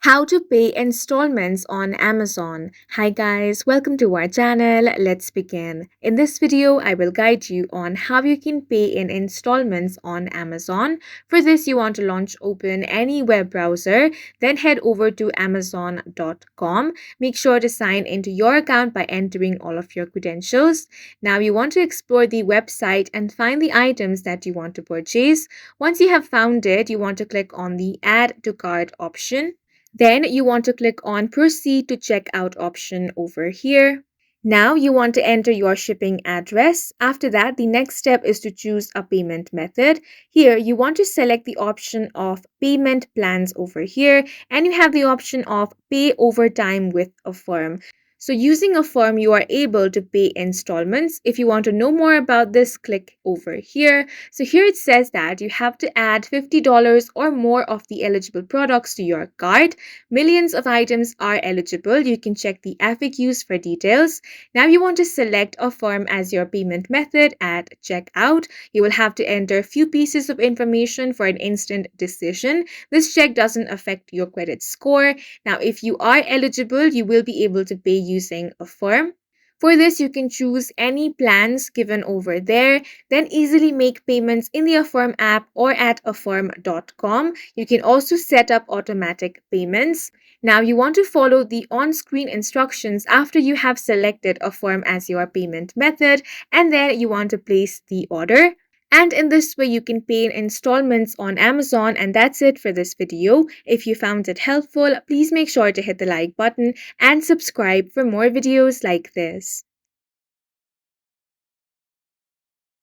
How to pay installments on Amazon. Hi guys, welcome to our channel. Let's begin. In this video, I will guide you on how you can pay in installments on Amazon. For this, you want to open any web browser, then head over to amazon.com. Make sure to sign into your account by entering all of your credentials. Now you want to explore the website and find the items that you want to purchase. Once you have found it, you want to click on the Add to Cart option. Then you want to click on Proceed to Checkout option over here. Now you want to enter your shipping address. After that, the next step is to choose a payment method. Here, you want to select the option of payment plans over here, and you have the option of pay over time with a firm. So using a firm, you are able to pay installments. If you want to know more about this, click over here. So here it says that you have to add $50 or more of the eligible products to your cart. Millions of items are eligible. You can check the FAQs for details. Now you want to select a firm as your payment method at checkout. You will have to enter a few pieces of information for an instant decision. This check doesn't affect your credit score. Now, if you are eligible, you will be able to pay using a firm. For this, you can choose any plans given over there, then easily make payments in the Affirm app or at affirm.com. You can also set up automatic payments. Now, you want to follow the on-screen instructions after you have selected Affirm as your payment method, and then you want to place the order. And in this way, you can pay in installments on Amazon. And that's it for this video. If you found it helpful, please make sure to hit the like button and subscribe for more videos like this.